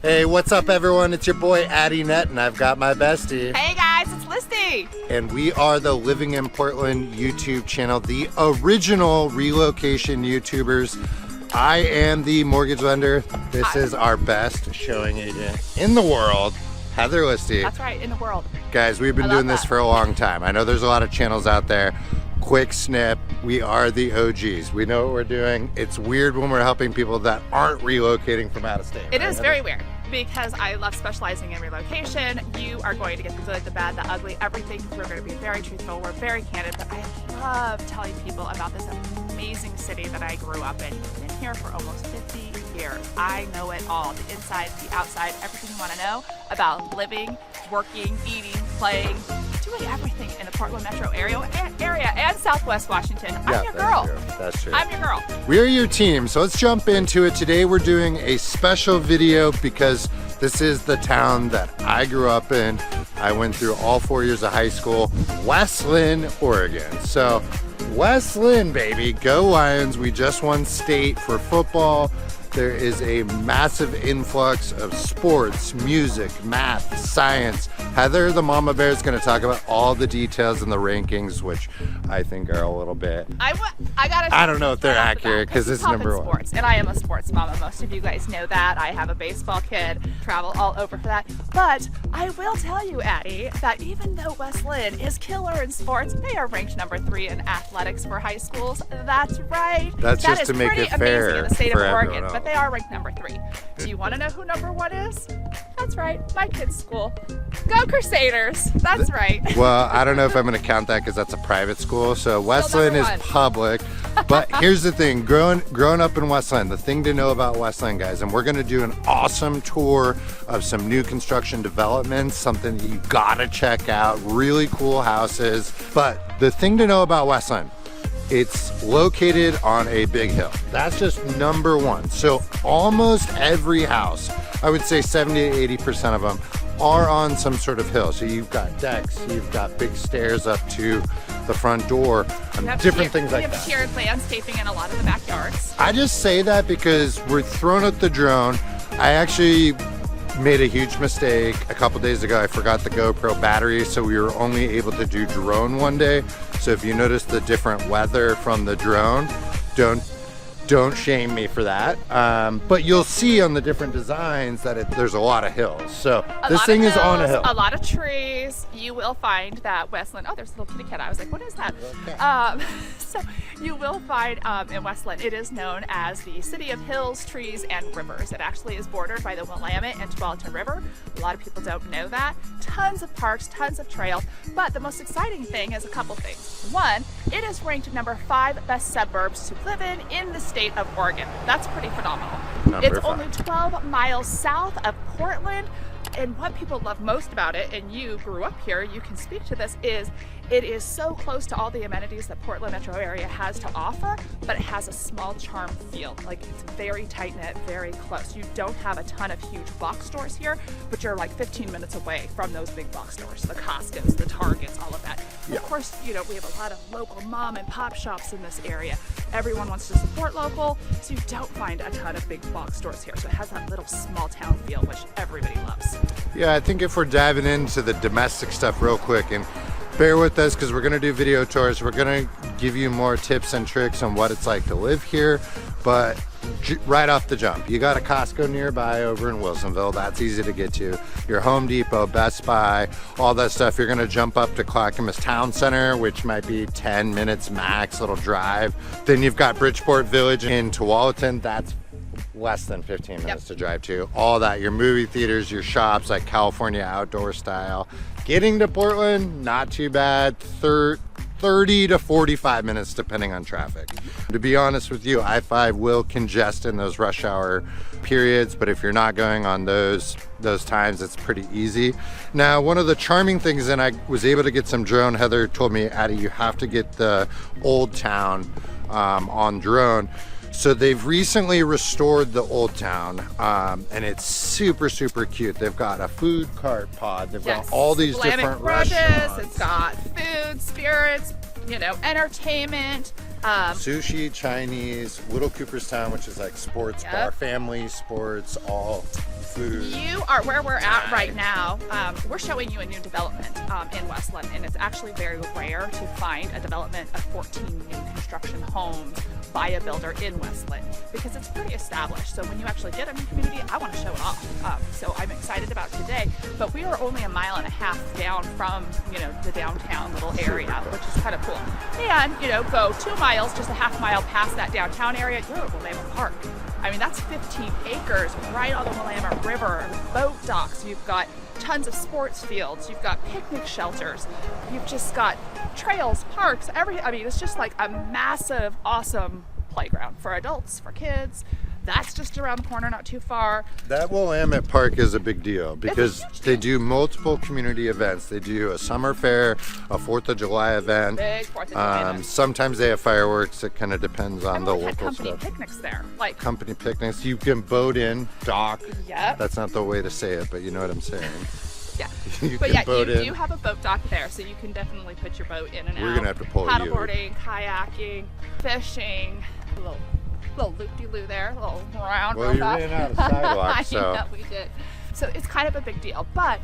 Hey, what's up everyone? It's your boy Addy Net and I've got my bestie. Hey guys, it's Listy. And we are the Living in Portland YouTube channel, the original relocation YouTubers. I am the mortgage lender. This is our best showing agent in the world, Heather Listy. That's right, in the world. Guys, we've been doing this for a long time. I know there's a lot of channels out there. Quick snip, we are the OGs. We know what we're doing. It's weird when we're helping people that aren't relocating from out of state. It is very weird because I love specializing in relocation. You are going to get the good, the bad, the ugly, everything. We're going to be very truthful, we're very candid, but I love telling people about this amazing city that I grew up in. I've been here for almost 50 years. I know it all, the inside, the outside, everything you want to know about living, working, eating, playing, doing everything in the Portland metro area and Southwest Washington. I'm your girl. That's true. I'm your girl. We're your team, so let's jump into it. Today we're doing a special video because this is the town that I grew up in. I went through all 4 years of high school, West Linn, Oregon. So West Linn, baby, go Lions. We just won state for football. There is a massive influx of sports, music, math, science. Heather, the mama bear, is going to talk about all the details and the rankings, which I think are a little bit. I don't know if they're accurate because it's number one. Sports, and I am a sports mama. Most of you guys know that. I have a baseball kid, travel all over for that. But I will tell you, Addy, that even though West Linn is killer in sports, they are ranked number 3 in athletics for high schools. That's right. That's just to make it fair in the state of for Oregon. everyone else. But they are ranked number 3. Do you want to know who number 1 is? That's right, my kid's school. Go Crusaders! That's right. Well, I don't know if I'm going to count that because that's a private school. So West Linn is public. But here's the thing, growing up in West Linn, the thing to know about West Linn, guys, and we're going to do an awesome tour of some new construction developments, something that you got to check out, really cool houses. But the thing to know about West Linn, it's located on a big hill. That's just number one. So almost every house, I would say 70 to 80% of them, are on some sort of hill. So you've got decks, you've got big stairs up to the front door, different things like that. We have tiered landscaping in a lot of the backyards. I just say that because we're throwing out the drone. I actually made a huge mistake a couple days ago. I forgot the GoPro battery, so we were only able to do drone one day. So if you notice the different weather from the drone, don't shame me for that. But you'll see on the different designs that there's a lot of hills. So this thing is on a hill. A lot of trees. You will find that West Linn, oh, there's a little kitty cat. I was like, what is that? Okay. So you will find in West Linn, it is known as the city of hills, trees, and rivers. It actually is bordered by the Willamette and Tualatin River. A lot of people don't know that. Tons of parks, tons of trails. But the most exciting thing is a couple things. One, it is ranked number 5 best suburbs to live in the state of Oregon. That's pretty phenomenal. It's only 12 miles south of Portland. And what people love most about it, and you grew up here, you can speak to this, is it is so close to all the amenities that Portland metro area has to offer, but it has a small charm feel. Like, it's very tight-knit, very close. You don't have a ton of huge box stores here, but you're like 15 minutes away from those big box stores, the Costco's, the Targets, all of that. Yeah. Of course, you know, we have a lot of local mom and pop shops in this area. Everyone wants to support local, so you don't find a ton of big box stores here. So it has that little small town feel, which everybody loves. Yeah, I think if we're diving into the domestic stuff real quick, and bear with us because we're going to do video tours, we're going to give you more tips and tricks on what it's like to live here. But right off the jump, you got a Costco nearby over in Wilsonville. That's easy to get to. Your Home Depot, Best Buy, all that stuff. You're going to jump up to Clackamas Town Center, which might be 10 minutes max, little drive. Then you've got Bridgeport Village in Tualatin. That's less than 15 minutes to drive to. All that, your movie theaters, your shops, like California Outdoor Style. Getting to Portland, not too bad. 30 to 45 minutes depending on traffic. To be honest with you, I-5 will congest in those rush hour periods, but if you're not going on those times, it's pretty easy. Now, one of the charming things, and I was able to get some drone, Heather told me, Addy, you have to get the Old Town on drone. So they've recently restored the Old Town, and it's super, super cute. They've got a food cart pod. They've got all these different restaurants. It's got food, spirits, you know, entertainment. Sushi, Chinese, Little Cooperstown, which is like sports bar, family sports, all food. You are where we're at right now. We're showing you a new development in Westland, and it's actually very rare to find a development of 14 new construction homes by a builder in Westland because it's pretty established. So when you actually get a new community, I want to show it off. So I'm excited about today, but we are only a mile and a half down from, you know, the downtown little area, which is kind of cool. And, you know, go 2 miles, just a half mile past that downtown area, you're at Willamette Park. I mean, that's 15 acres right on the Willamette River, boat docks. You've got tons of sports fields. You've got picnic shelters. You've just got trails, parks, I mean, it's just like a massive, awesome playground for adults, for kids. That's just around the corner, not too far. That Willamette Park is a big deal because huge they do multiple community events. They do a summer fair, a 4th of July event. Big 4th of July event. Sometimes they have fireworks. It kind of depends on the We've had local company stuff. picnics there. Like, Company picnics. You can boat in, dock. yep. That's not the way to say it, but you know what I'm saying. Yeah. You But can yeah, boat you in. do have a boat dock there, so you can definitely put your boat in and out. We're gonna have to pull you. Paddleboarding, kayaking, fishing, a little loop-de-loo there, a little round. Well, you ran out of sidewalk, I so. know we did. So it's kind of a big deal, but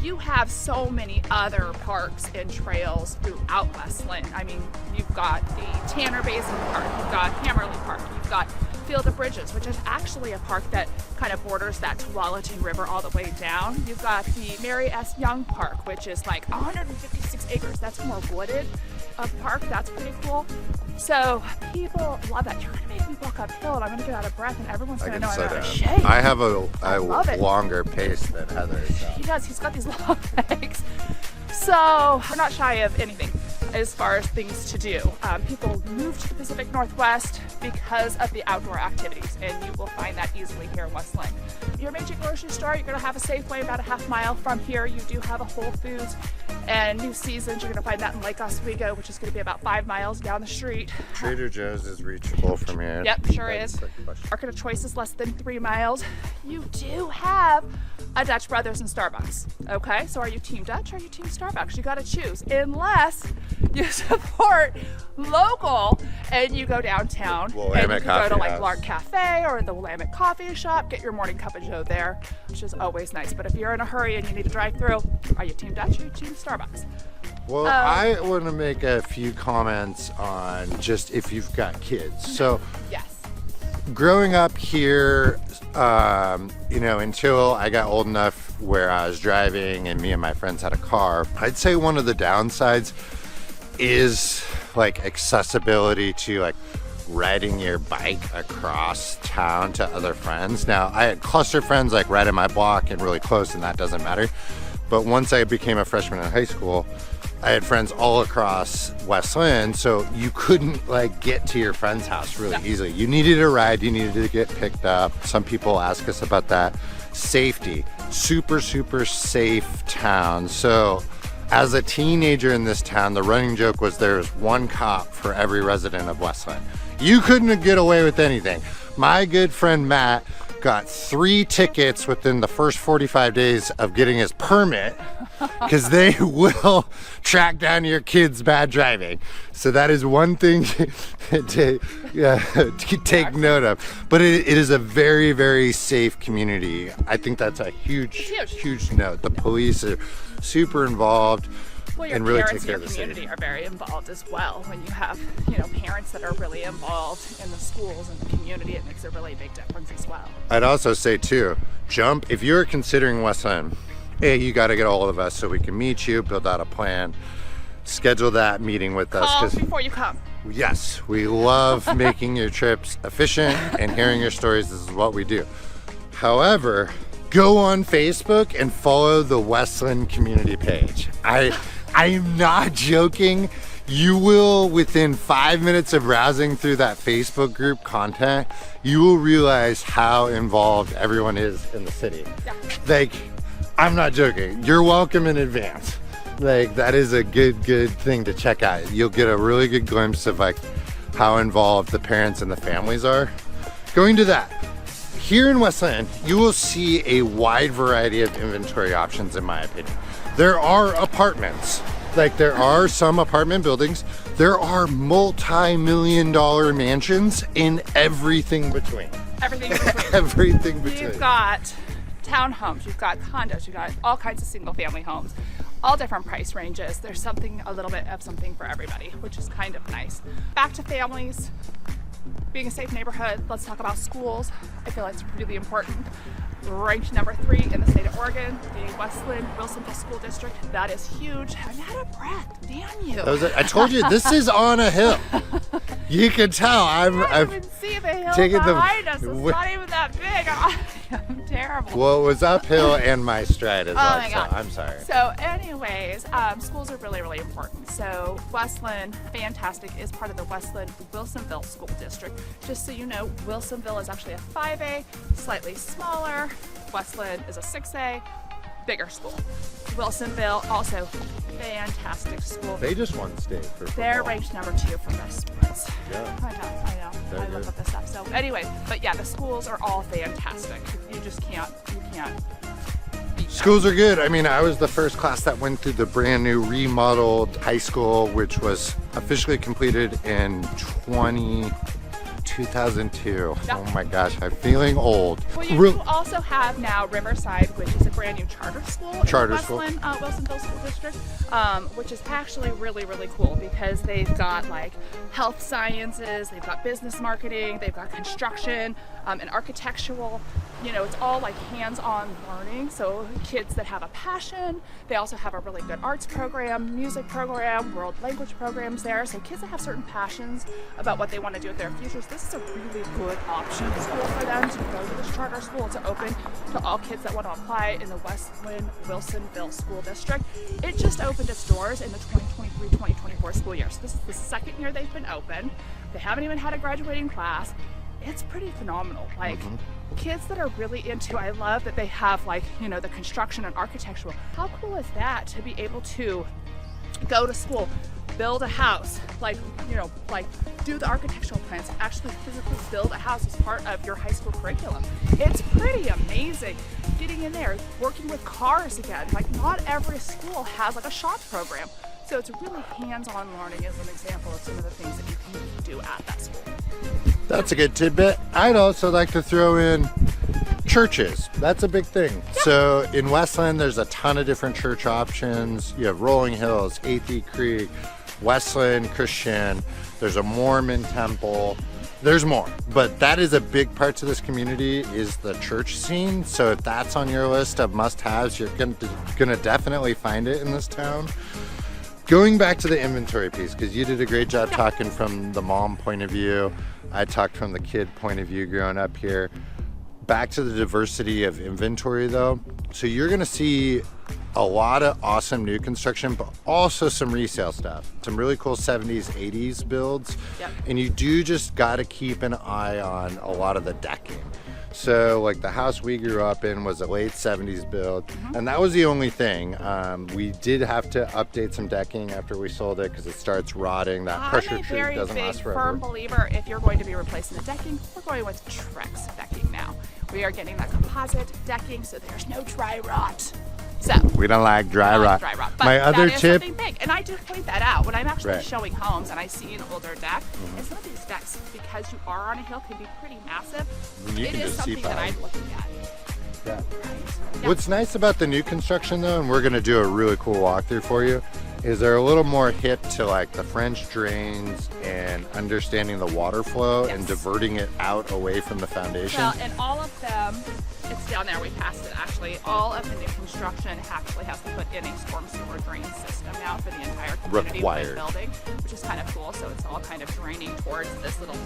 you have so many other parks and trails throughout Westland. I mean, you've got the Tanner Basin Park, you've got Hammerly Park, you've got Field of Bridges, which is actually a park that kind of borders that Tualatin River all the way down. You've got the Mary S. Young Park, which is like 156 acres. That's more wooded park. That's pretty cool. So people love that. You're gonna make me walk uphill, and I'm gonna get out of breath, and everyone's I gonna can know I'm sit out of down. shape. I have a love it. longer pace than Heather. So. He does. He's got these long legs. So we're not shy of anything as far as things to do. People move to the Pacific Northwest because of the outdoor activities, and you will find that easily here in Westland. Your major grocery store, you're going to have a Safeway about a half mile from here. You do have a Whole Foods, and New Seasons, you're going to find that in Lake Oswego, which is going to be about 5 miles down the street. Trader Joe's is reachable from here. Yep, sure is. That's the question. Market of Choice is less than 3 miles. You do have a Dutch Brothers and Starbucks. Okay, so are you Team Dutch or are you Team Starbucks? You got to choose, unless you support local and you go downtown and you Willamette can go to Coffee like House. Lark Cafe or the Willamette Coffee Shop, get your morning cup of joe there, which is always nice. But if you're in a hurry and you need to drive through, are you Team Dutch or are you Team Starbucks? Well, I want to make a few comments on just if you've got kids. So, Yes. growing up here, you know, until I got old enough where I was driving and me and my friends had a car, I'd say one of the downsides is like accessibility to like riding your bike across town to other friends. Now, I had cluster friends like right in my block and really close, and that doesn't matter. But once I became a freshman in high school, I had friends all across Westland, so you couldn't like get to your friend's house really easily. You needed a ride, you needed to get picked up. Some people ask us about that. Safety, super, super safe town. So as a teenager in this town, the running joke was there's one cop for every resident of Westland. You couldn't get away with anything. My good friend Matt got 3 tickets within the first 45 days of getting his permit because they will track down your kids' bad driving. So that is one thing to take note of. But it is a very, very safe community. I think that's a huge note. The police are super involved. Well, your and really parents take in care your of the city. community are very involved as well. When you have, you know, parents that are really involved in the schools and the community, it makes a really big difference as well. I'd also say too, if you're considering Westland, hey, you got to get a hold of us so we can meet you, build out a plan, schedule that meeting with us. Call before you come. Yes, we love making your trips efficient and hearing your stories. This is what we do. However, go on Facebook and follow the Westland community page. I am not joking. You will, within 5 minutes of browsing through that Facebook group content, you will realize how involved everyone is in the city. Yeah. Like, I'm not joking. You're welcome in advance. Like, that is a good thing to check out. You'll get a really good glimpse of like how involved the parents and the families are. Going to that, here in Westland, you will see a wide variety of inventory options, in my opinion. There are apartments, like there are some apartment buildings. There are multi-million-dollar mansions in everything between. Everything in between. Everything between. You've got townhomes, you've got condos, you've got all kinds of single family homes, all different price ranges. There's something, a little bit of something for everybody, which is kind of nice. Back to families, being a safe neighborhood, let's talk about schools. I feel like it's really important. Ranked number 3 in the state of Oregon, the Westland Wilsonville School District. That is huge. I'm out of breath. Damn you. I told you, this is on a hill. You can tell. I can't even see the hill behind us. It's not even that big. I'm terrible. Well, it was uphill and my stride as well. my God. So I'm sorry. So anyways, schools are really, really important. So Westland, fantastic, is part of the Westland Wilsonville School District. Just so you know, Wilsonville is actually a 5A, slightly smaller. Westland is a 6A, bigger school. Wilsonville, also fantastic school. They just won state for football. They're ranked number 2 for best sports. Yeah. I know. They're I look good. up this stuff. So anyway, but yeah, the schools are all fantastic. You just can't beat them. Schools are good. I mean, I was the first class that went through the brand new remodeled high school, which was officially completed in 2002. Yep. Oh my gosh, I'm feeling old. Well, you do also have now Riverside, which is a brand new charter school Charter in the school. Westland Wilsonville School District, which is actually really, really cool because they've got like health sciences, they've got business marketing, they've got construction and architectural. You know, it's all like hands-on learning. So kids that have a passion, they also have a really good arts program, music program, world language programs there. So kids that have certain passions about what they want to do with their futures, this is a really good option school for them to go to this charter school. It's open to all kids that want to apply in the Westland Wilsonville School District. It just opened its doors in the 2023-2024 school year. So this is the second year they've been open. They haven't even had a graduating class. It's pretty phenomenal. Like kids that are really into, I love that they have like, you know, the construction and architectural. How cool is that to be able to go to school, build a house, like, you know, like do the architectural plans, actually physically build a house as part of your high school curriculum. It's pretty amazing. Getting in there, working with cars again. Like not every school has like a shop program. So it's really hands-on learning as an example of some of the things that you can do at that school. That's a good tidbit. I'd also like to throw in churches. That's a big thing. Yeah. So in Westland, there's a ton of different church options. You have Rolling Hills, Athey Creek, Westland Christian. There's a Mormon temple. There's more, but that is a big part to this community is the church scene. So if that's on your list of must-haves, you're gonna definitely find it in this town. Going back to the inventory piece, because you did a great job talking from the mom point of view. I talked from the kid point of view growing up here. Back to the diversity of inventory though. So you're gonna see a lot of awesome new construction, but also some resale stuff. Some really cool 70s, 80s builds. Yep. And you do just gotta keep an eye on a lot of the decking. So like the house we grew up in was a late 70s build, and that was the only thing. We did have to update some decking after we sold it because it starts rotting. That pressure treat doesn't last big, forever. firm believer if you're going to be replacing the decking, we're going with Trex decking now. We are getting that composite decking so there's no dry rot. So We don't like dry rot. dry rot. But My other that is tip, something big, and I do point that out when I'm actually Right. showing homes and I see an older deck. And some of these decks, because you are on a hill, can be pretty massive. You It can is just see something that by. I'm looking at. Yeah. Yeah. What's nice about the new construction though, and we're gonna do a really cool walkthrough for you, is they're a little more hip to like the French drains and understanding the water flow and Yes. diverting it out away from the foundation. Well, and all of them, it's down there, we passed it actually, all of the new construction actually has to put in a storm sewer drain system now for the entire community Required. building, which is kind of cool. So it's all kind of draining towards this little,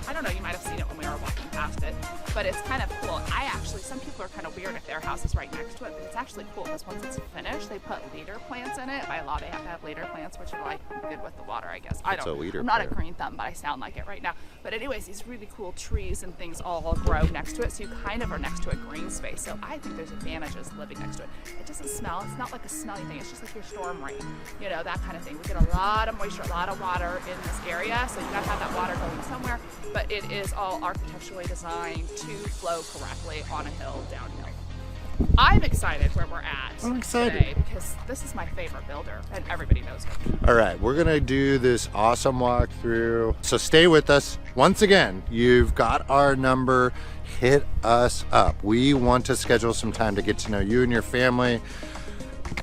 I don't know, you might have seen it when we were walking past it, but it's kind of cool. Some people are kind of weird if their house is right next to it, but it's actually cool because once it's finished, they put leader plants in it. By law, they have to have leader plants, which are like good with the water, I guess. What's a leader I'm not a plant? green thumb, but I sound like it right now. But anyways, these really cool trees and things all grow next to it, so you kind of are next to a green space. So I think there's advantages living next to it. It doesn't smell. It's not like a smelly thing. It's just like your storm rain, you know, that kind of thing. We get a lot of moisture, a lot of water in this area, so you gotta have that water going somewhere. But it is all architecturally designed to flow correctly on a hill, downhill. I'm excited where we're at. I'm excited. Today because this is my favorite builder and everybody knows it. All right, we're gonna do this awesome walkthrough. So stay with us. Once again, you've got our number. Hit us up. We want to schedule some time to get to know you and your family.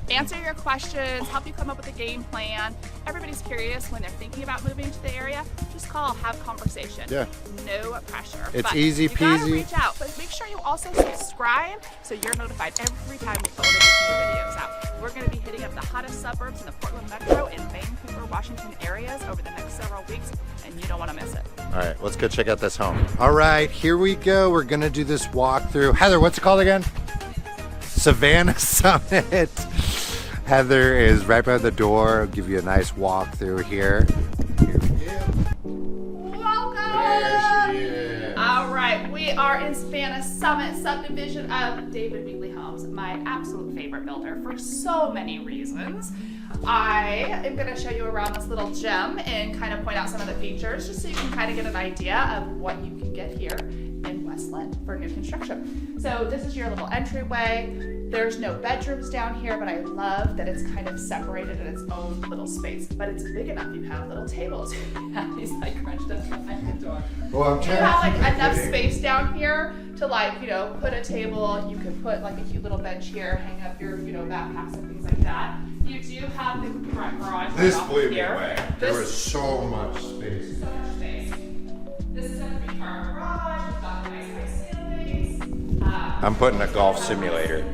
Answer your questions, help you come up with a game plan. Everybody's curious when they're thinking about moving to the area. Just call, have conversation. Yeah. No pressure. It's But easy You gotta peasy. reach out, but make sure you also subscribe so you're notified every time we put these new videos out. We're going to be hitting up the hottest suburbs in the Portland Metro and Vancouver, Washington areas over the next several weeks, and you don't want to miss it. All right, let's go check out this home. All right, here we go. We're gonna do this walkthrough. Heather, what's it called again? Savannah Summit. Heather is right by the door. I'll give you a nice walkthrough here. Here we go. Welcome! There she is. All right, we are in Savannah Summit, subdivision of David Weekley Homes, my absolute favorite builder for so many reasons. I am going to show you around this little gem and kind of point out some of the features just so you can kind of get an idea of what you can get here in Westland for new construction. So this is your little entryway. There's no bedrooms down here, but I love that it's kind of separated in its own little space. But it's big enough. You have little tables. You have these like crunched up behind the door. Well, I'm You trying have to like keep it enough fitting. space down here to like, you know, put a table. You could put like a cute little bench here, hang up your, you know, backpacks and things like that. You do have the front garage This right off blew me here. away. There This- was so much space. so much space. This is a 3-car garage. We've got the nice high ceilings. I'm putting a golf simulator.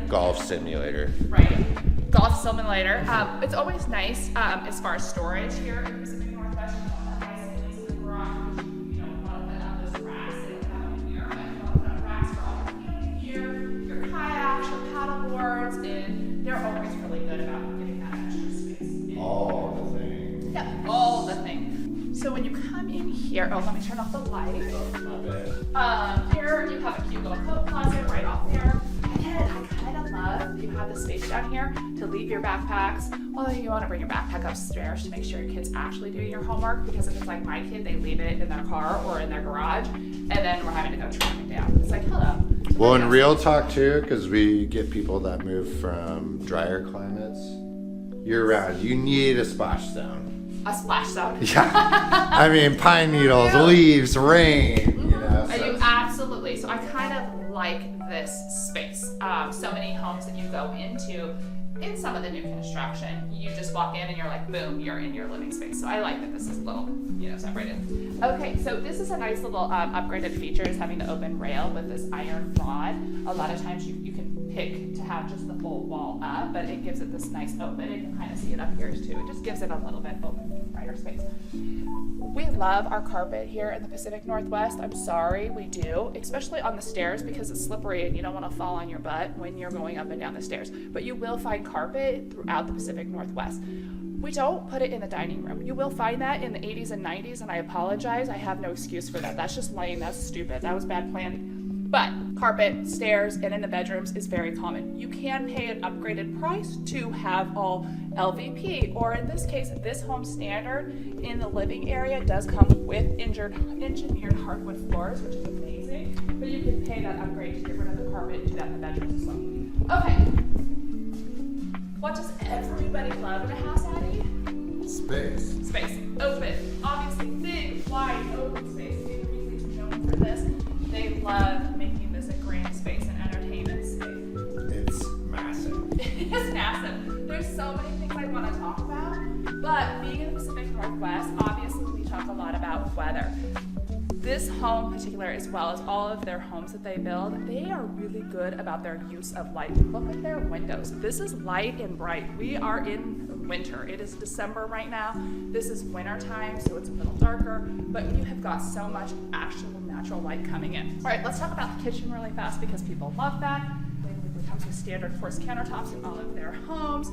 Right. Golf simulator. It's always nice as far as storage here in the Pacific Northwest. You want the nice space in the garage, which you don't want to put out those racks that you have in here, but you want to put out racks for all your gear, your kayaks, your paddle boards, and they're always really good about getting that extra space in. All the things. Yeah, all the things. So when you come in here, oh, let me turn off the light. Here you have a cute little coat closet right off there. And I kind of love you have the space down here to leave your backpacks. Although you want to bring your backpack upstairs to make sure your kid's actually doing your homework, because if it's like my kid, they leave it in their car or in their garage, and then we're having to go track it down. It's like, hello. Well, in real talk too, because we get people that move from drier climates year round, you need a splash zone. A splash zone. Yeah. I mean, pine needles, Yeah. leaves, rain, you know. And so- you absolutely. So I kind of like this space. So many homes that you go into in some of the new construction, you just walk in and you're like, boom, you're in your living space. So I like that this is a little, you know, separated. Okay, so this is a nice little upgraded feature, is having the open rail with this iron rod. A lot of times you can pick to have just the full wall up, but it gives it this nice open. You can kind of see it up here too. It just gives it a little bit open, brighter space. We love our carpet here in the Pacific Northwest. I'm sorry, we do, especially on the stairs because it's slippery and you don't want to fall on your butt when you're going up and down the stairs. But you will find carpet throughout the Pacific Northwest. We don't put it in the dining room. You will find that in the 80s and 90s, and I apologize. I have no excuse for that. That's just lame. That's stupid. That was bad planning. But carpet, stairs, and in the bedrooms is very common. You can pay an upgraded price to have all LVP, or in this case, this home standard in the living area does come with engineered hardwood floors, which is amazing. But you can pay that upgrade to get rid of the carpet and do that in the bedrooms as well. Okay. What does everybody love in a house, Addie? Space. Space. Open. Obviously, big, wide, open space. David Weekley's known for this. They love making this a grand space, an entertainment space. It's massive. It's massive. There's so many things I want to talk about, but being in the Pacific Northwest, obviously we talk a lot about weather. This home in particular, as well as all of their homes that they build, they are really good about their use of light. Look at their windows. This is light and bright. We are in winter. It is December right now. This is winter time, so it's a little darker, but you have got so much actual natural light coming in. All right, let's talk about the kitchen really fast because people love that. It comes with standard quartz countertops in all of their homes.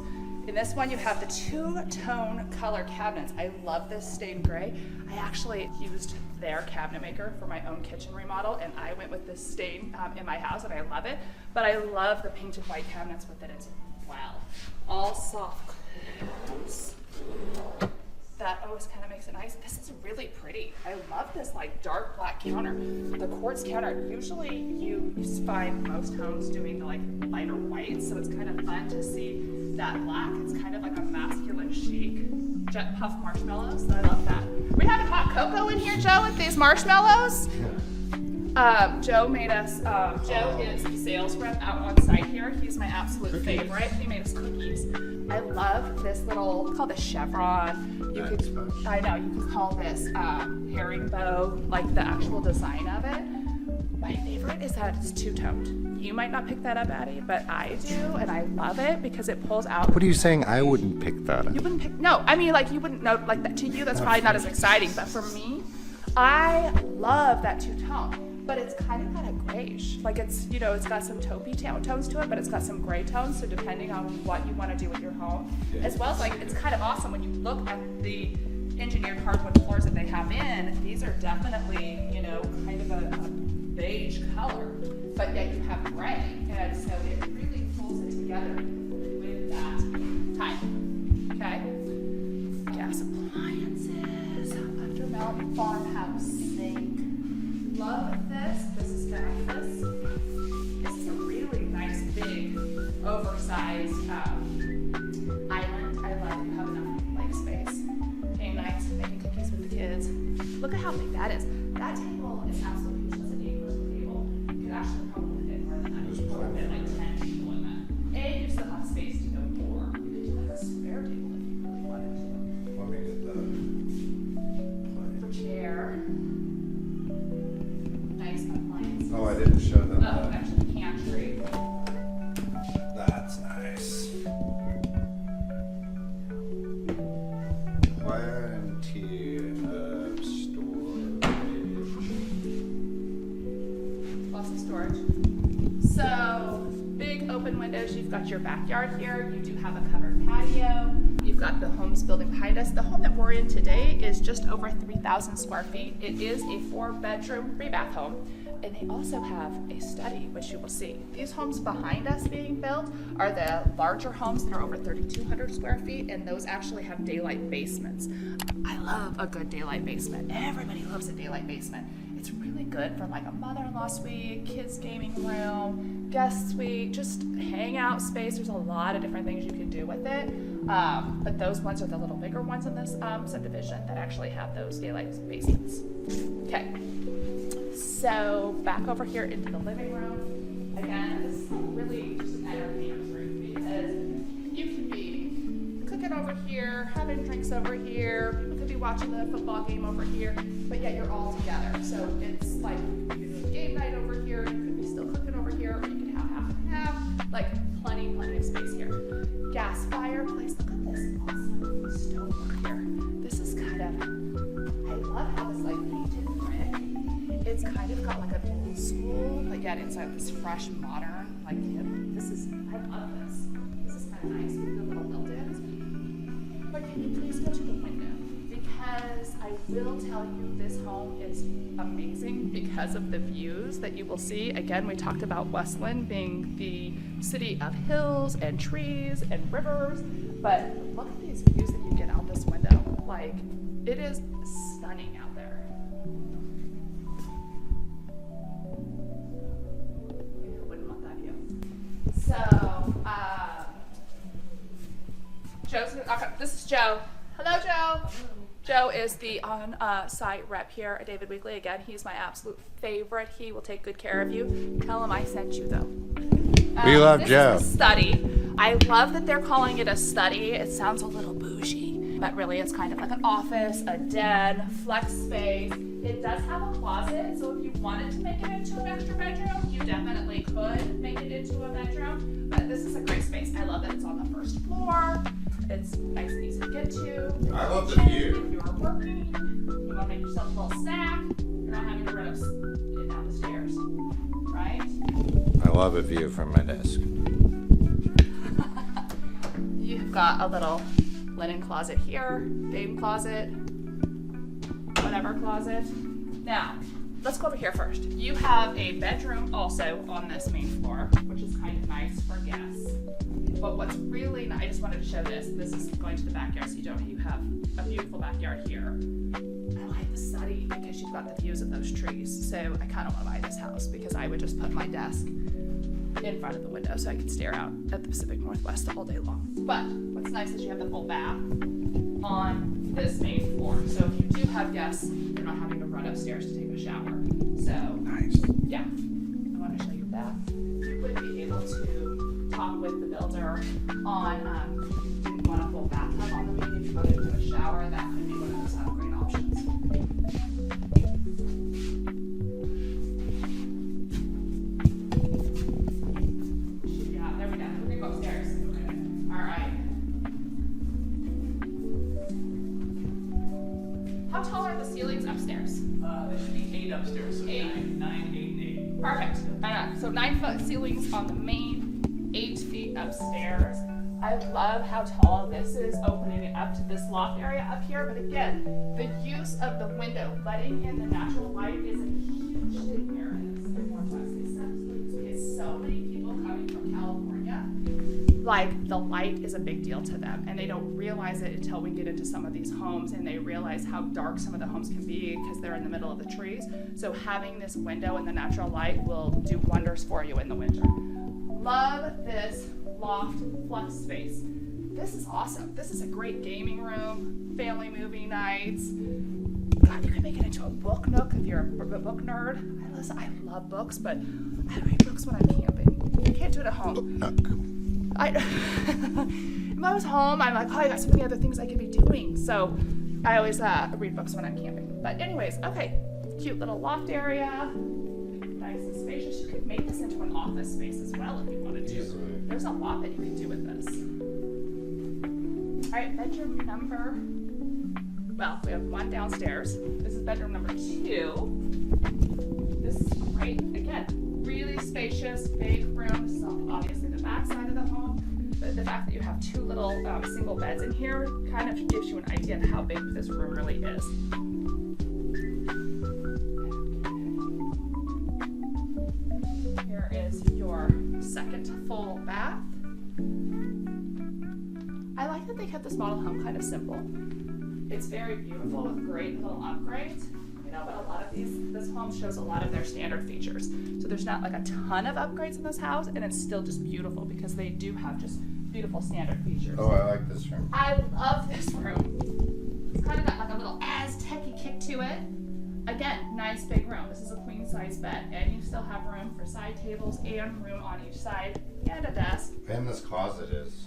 In this one, you have the two-tone color cabinets. I love this stained gray. I actually used their cabinet maker for my own kitchen remodel, and I went with this stain in my house, and I love it. But I love the painted white cabinets with it as well. All soft close. that always kind of makes it nice. This is really pretty. I love this like dark black counter. The quartz counter, usually you find most homes doing the like lighter white, so it's kind of fun to see that black. It's kind of like a masculine chic. Jet puff marshmallows, I love that. We having hot cocoa in here, Joe, with these marshmallows? Joe made us, Joe is the sales rep out on site here. He's my absolute favorite. He made us cookies. I love this little, called the chevron. You could, I know, you could call this herringbow, like the actual design of it. My favorite is that it's two-toned. You might not pick that up, Addie, but I do, and I love it because it pulls out. What are you saying? I wouldn't pick that up. You wouldn't pick, no, I mean like you wouldn't know, like that to you that's probably not as exciting, but for me, I love that two-tone, but it's kind of got a grayish, like it's, you know, it's got some taupey tones to it, but it's got some gray tones, so depending on what you want to do with your home, as well as like, it's kind of awesome when you look at the engineered hardwood floors that they have in, these are definitely, you know, kind of a beige color, but yet you have gray, and so it really pulls it together with that type, okay? Gas appliances, undermount farmhouse sink. Love this. This is fabulous. This is a really nice, big, oversized island. I love you have enough leg space. Game nights, making cookies with the kids. Look at how big that is. That table is absolutely huge. That's an 8-person table. You could actually probably fit more than that. You could probably fit like 10 people in that. And you still have space to go more. You could do like a spare table if you really wanted to. Let me get For chair. Nice appliance. Oh, I didn't show them Oh, actually, pantry. That's nice. Plenty of storage. Lots of storage. So, big open windows. You've got your backyard here. You do have a covered patio. You've got the homes building behind us. The home that we're in today is just over 3,000 square feet. It is a 4-bedroom, 3-bath home. And they also have a study, which you will see. These homes behind us being built are the larger homes. They're over 3,200 square feet, and those actually have daylight basements. I love a good daylight basement. Everybody loves a daylight basement. It's really good for like a mother-in-law suite, kids gaming room, guest suite, just hangout space. There's a lot of different things you can do with it. But those ones are the little bigger ones in this subdivision that actually have those daylight basements. Okay. So back over here into the living room. Again, this is really just an entertainer's room because you can be cooking over here, having drinks over here. People could be watching the football game over here, but yet you're all together. So it's like you could do a game night over here. You could be still cooking over here, or you could have half and half. Like plenty of space here. Gas fireplace. Look at this awesome stove over here. This is kind of, I love how this like painted brick. It's kind of got like an old school, but yet inside this fresh, modern, like this is, I love this. This is kind of nice with the little built-ins. But can you please go to the window? Because I will tell you this home is amazing because of the views that you will see. Again, we talked about Westland being the city of hills and trees and rivers, but look at these views that you get out this window. Like, it is stunning out there. So, this is Joe. Hello, Joe. Joe is the on-site rep here at David Weekley. Again, he's my absolute favorite. He will take good care of you. Tell him I sent you, though. We love Joe. This is a study. I love that they're calling it a study. It sounds a little bougie, but really it's kind of like an office, a den, flex space. It does have a closet, so if you wanted to make it into an extra bedroom, you definitely could make it into a bedroom, but this is a great space. I love that it's on the first floor. It's nice and easy to get to. I love the view. If you're working, you want to make yourself a little snack, you're not having to get down the stairs, right? I love a view from my desk. You've got a little linen closet here, babe closet, whatever closet. Now, let's go over here first. You have a bedroom also on this main floor, which is kind of nice for guests. What But what's really nice, I just wanted to show this. This is going to the backyard, so you have a beautiful backyard here. I like the study because you've got the views of those trees. So I kind of want to buy this house because I would just put my desk in front of the window so I can stare out at the Pacific Northwest all day long. But what's nice is you have the full bath on this main floor. So if you do have guests, you're not having to run upstairs to take a shower. So Nice. yeah, I want to show you that. You would be able to talk with the builder on if you want a full bathtub on the main, if you want to do a shower, that could be one of those upgrade options. Yeah, there we go. We're gonna go upstairs. All right. How tall are the ceilings upstairs? There should be 8 upstairs, so 8. 9, 8, and 8. Perfect. So 9-foot ceilings on the main, 8 feet upstairs. I love how tall this is, opening it up to this loft area up here. But again, the use of the window, letting in the natural light is a huge thing here in the Pacific Northwest. Because so many people coming from California, like the light is a big deal to them, and they don't realize it until we get into some of these homes and they realize how dark some of the homes can be because they're in the middle of the trees. So having this window and the natural light will do wonders for you in the winter. Love this loft flex space. This is awesome. This is a great gaming room, family movie nights. God, you can make it into a book nook if you're a book nerd. I love books, but I read books when I'm camping. I can't do it at home. If I was home, I'm like, oh, I got so many other things I could be doing. So I always read books when I'm camping. But anyways, okay, cute little loft area, nice and spacious. You could make this into an office space as well if you wanted to. Easily. There's a lot that you can do with this. All right, bedroom number. Well, we have one downstairs. This is bedroom number 2. This is great. Again, really spacious, big room. This is obviously the back side of the home. But the fact that you have 2 little single beds in here kind of gives you an idea of how big this room really is. Here is your second full bath. I like that they kept this model home kind of simple. It's very beautiful with great little upgrades. But a lot of this home shows a lot of their standard features. So there's not like a ton of upgrades in this house, and it's still just beautiful because they do have just beautiful standard features. Oh, I like this room. I love this room. It's kind of got like a little Aztec-y kick to it. Again, nice big room. This is a queen size bed, and you still have room for side tables and room on each side and a desk. And this closet is.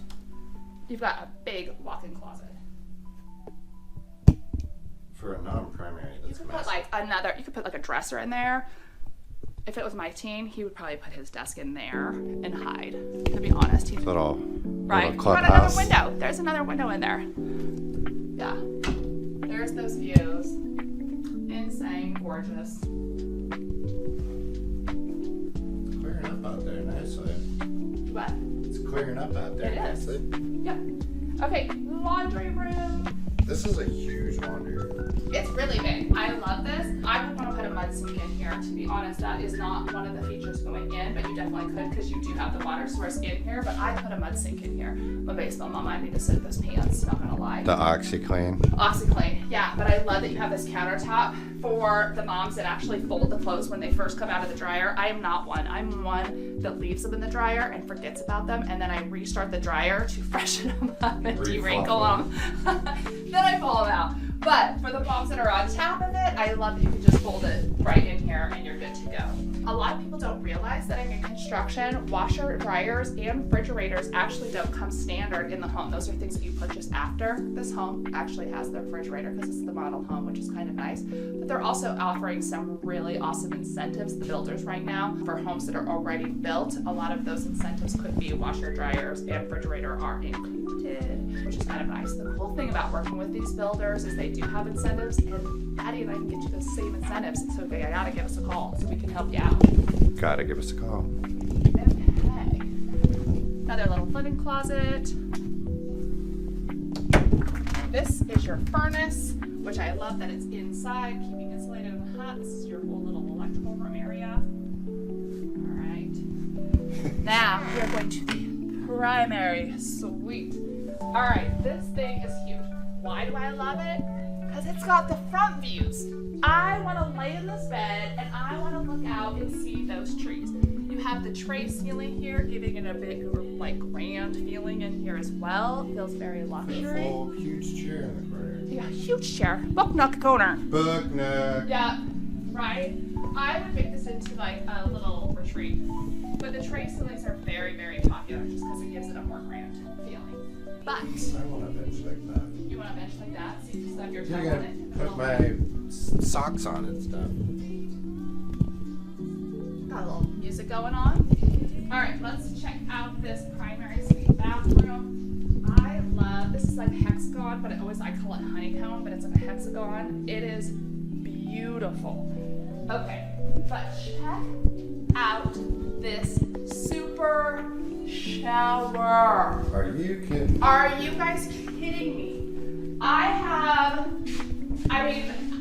You've got a big walk-in closet. For a non-primary, You that's could massive. put you could put like a dresser in there. If it was my teen, he would probably put his desk in there and hide. To be honest, he's Little right. little Got another clubhouse. window. There's another window in there. Yeah. There's those views. Insane, gorgeous. Clearing up out there nicely. What? It's clearing up out there It is. nicely. Yeah. Okay, laundry room. This is a huge laundry room. It's really big. I love this. I would want to put a mud sink in here. To be honest, that is not one of the features going in, but you definitely could because you do have the water source in here. But I put a mud sink in here. I'm a baseball mom. I need to soak those pants. Not gonna lie. The OxyClean. OxyClean, yeah, but I love that you have this countertop for the moms that actually fold the clothes when they first come out of the dryer. I am not one. I'm one that leaves them in the dryer and forgets about them, and then I restart the dryer to freshen them up and de-wrinkle them. Then I pull them out. But for the moms that are on top of it, I love that you can just fold it right in here and you're good to go. A lot of people don't realize that in construction, washer, dryers, and refrigerators actually don't come standard in the home. Those are things that you purchase after. This home actually has the refrigerator because it's the model home, which is kind of nice. But they're also offering some really awesome incentives, the builders right now, for homes that are already built. A lot of those incentives could be washer, dryers, and refrigerator are included, which is kind of nice. The cool thing about working with these builders is they do have incentives, and Patty and I can get you those same incentives. So you gotta give us a call so we can help you out. Gotta give us a call. Okay. Another little linen closet. This is your furnace, which I love that it's inside, keeping insulated and hot. This is your whole little electrical room area. All right. Now we are going to the primary suite. All right, this thing is huge. Why do I love it? Because it's got the front views. I want to lay in this bed and I want to look out and see those trees. You have the tray ceiling here, giving it a big, like, grand feeling in here as well. It feels very luxury. Full huge chair in the corner. Yeah, huge chair. Book nook corner. Book nook. Yeah, right. I would make this into like a little retreat. But the tray ceilings are very, very popular just because it gives it a more grand feeling. But I want a bench like that. you want a bench like that, so you just have your You're towel on gonna it. and put it'll- my socks on and stuff. Got a little music going on. All right, let's check out this primary suite bathroom. I love, this is like hexagon, but I call it honeycomb, but it's like a hexagon. It is beautiful. Okay, but check out this super shower. Are you kidding? Are you guys kidding me?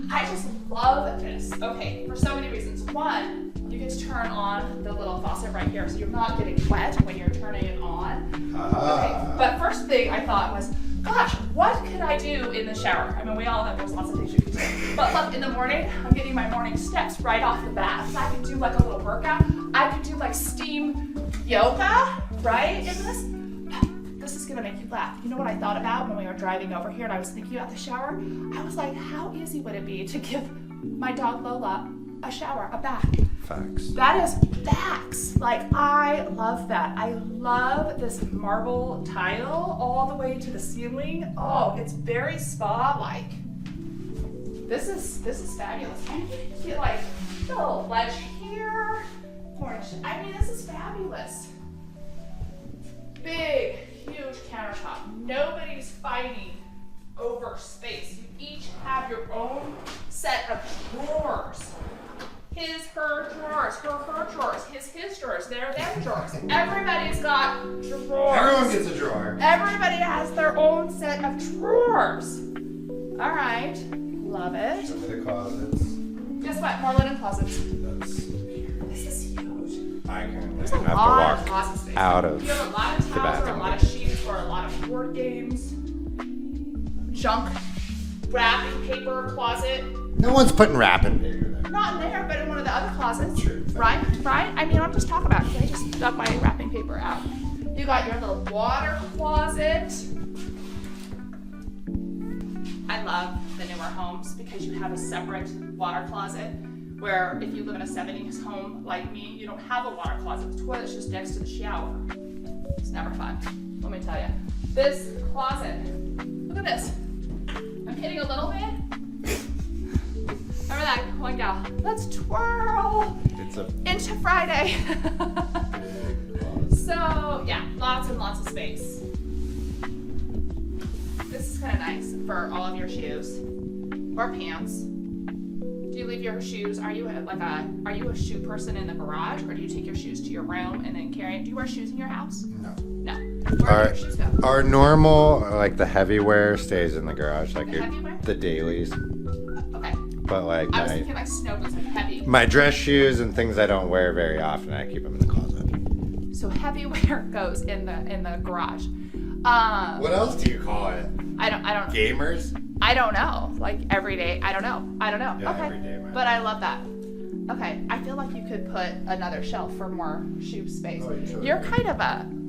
I just love this. Okay, for so many reasons. One, you get to turn on the little faucet right here, so you're not getting wet when you're turning it on. Okay, but first thing I thought was, gosh, what could I do in the shower? I mean, we all have those lots of things you can do. But look, in the morning, I'm getting my morning steps right off the bat. So I could do like a little workout. I could do like steam yoga, right, in this. This is gonna make you laugh. You know what I thought about when we were driving over here and I was thinking about the shower? I was like, how easy would it be to give my dog Lola a shower, a bath? Facts. That is facts. Like, I love that. I love this marble tile all the way to the ceiling. Oh, it's very spa-like. This is fabulous. And you can get like a little ledge here. I mean, this is fabulous. Big, huge countertop. Nobody's fighting over space. You each have your own set of drawers. Her drawers, her drawers, his drawers, their drawers. Everybody's got drawers. Everyone gets a drawer. Everybody has their own set of drawers. All right, love it. Some of the closets. Guess what? More linen closets. That's This is huge. I can There's a have lot to of walk closet space. out of You have a lot of the towels or a bathroom. lot of sheets or a lot of board games. Junk wrapping paper closet. No one's putting wrapping paper there. Not in there, but in one of the other closets. True. Right? Right? I mean, I'm just talking about it. I just dug my wrapping paper out. You got your little water closet. I love the newer homes because you have a separate water closet where if you live in a 70s home like me, you don't have a water closet. The toilet's just next to the shower. It's never fun. Let me tell you. This closet, look at this. I'm kidding a little bit. Remember that one gal? Let's twirl It's a into Friday. big closet. So yeah, lots and lots of space. This is kind of nice for all of your shoes or pants. Do you leave your shoes? Are you a shoe person in the garage, or do you take your shoes to your room and then carry it? Do you wear shoes in your house? No. No. Where do your shoes go? Our normal, like the heavy wear, stays in the garage, like The heavy wear? the dailies. Okay. But like I was thinking like snow boots, like heavy. my dress shoes and things I don't wear very often, I keep them in the closet. So heavy wear goes in the garage. What else do you call it? I don't Gamers? I don't know. Like every day, I don't know. Yeah, okay. every day, man. But I love that. Okay, I feel like you could put another shelf for more shoe space. Oh, you totally You're could. kind of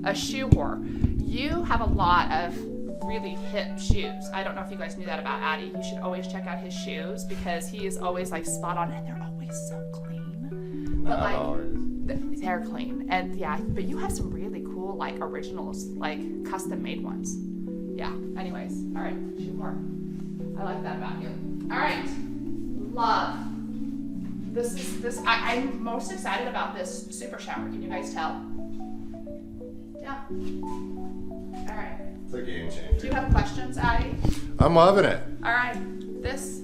a shoe whore. You have a lot of really hip shoes. I don't know if you guys knew that about Addie. You should always check out his shoes because he is always like spot on and they're always so clean. But Not like always. they're clean. And yeah, but you have some really cool like originals, like custom made ones. Yeah, anyways. All right, shoe whore. I like that about you. All right, love. I'm most excited about this super shower. Can you guys tell? Yeah. All right. It's a game Do changer. you have questions, Addie? I'm loving it. All right. This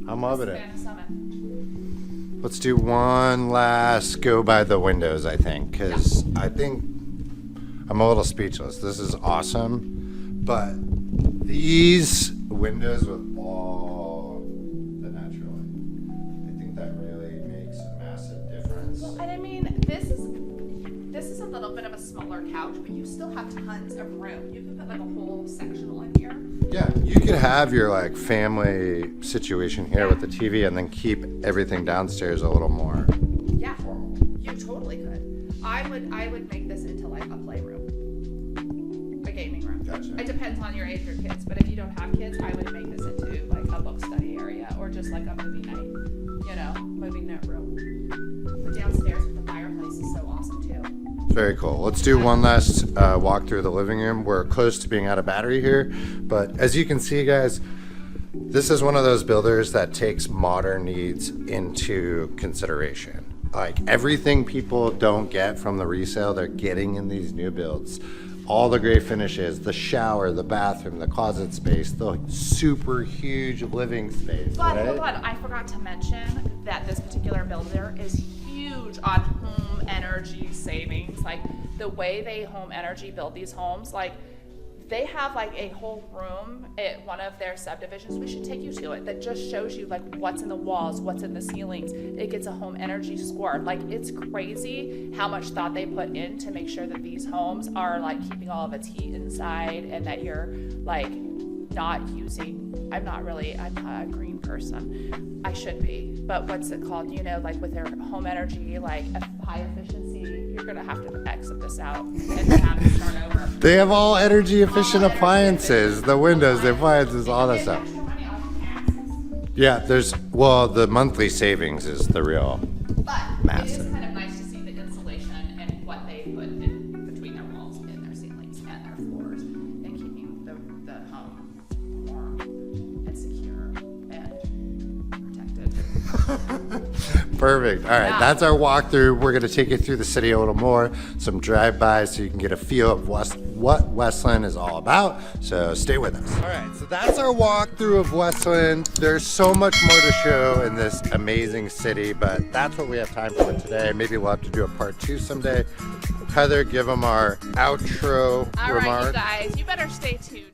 I'm loving is it. Banana Summit. Let's do one last go by the windows, I think, because I think I'm a little speechless. This is awesome, but these windows with all the natural light, I think that really makes a massive difference. And I mean, this is a little bit of a small smaller couch, but you still have tons of room. You can put like a whole sectional in here. Yeah, you could have your like family situation here with the TV and then keep everything downstairs a little more. Yeah, you totally could. I would make this into like a playroom, a gaming room. Gotcha. It depends on your age or kids, but if you don't have kids, I would make this into like a book study area or just like a movie night, you know, movie note room. The downstairs with the fireplace is so awesome too. Very cool. Let's do one last walk through the living room. We're close to being out of battery here, but as you can see, guys, this is one of those builders that takes modern needs into consideration. Like everything people don't get from the resale, they're getting in these new builds. All the great finishes, the shower, the bathroom, the closet space, the super huge living space. But right? hold on, I forgot to mention that this particular builder is huge on home energy savings. Like the way they home energy build these homes, like they have like a whole room at one of their subdivisions. We should take you to it that just shows you like what's in the walls, what's in the ceilings. It gets a home energy score. Like it's crazy how much thought they put in to make sure that these homes are like keeping all of its heat inside and that you're like not using, I'm not a green person. I should be, but what's it called? You know, like with their home energy, like a high efficiency, you're gonna have to exit this out and have to start over. They have all energy efficient All energy appliances, efficient the windows, the appliances, all that Get stuff. extra money off taxes. Yeah, the monthly savings is the real. But it Massive. is kind of nice to see the insulation and what they put in between their walls and their ceilings and their floors and keeping the home warm and secure and protected. Perfect. All right, Yeah. that's our walkthrough. We're going to take you through the city a little more, some drive-bys so you can get a feel of what Westland is all about. So stay with us. All right, so that's our walkthrough of Westland. There's so much more to show in this amazing city, but that's what we have time for today. Maybe we'll have to do a part 2 someday. Heather, give them our outro All right, remarks. you guys, you better stay tuned.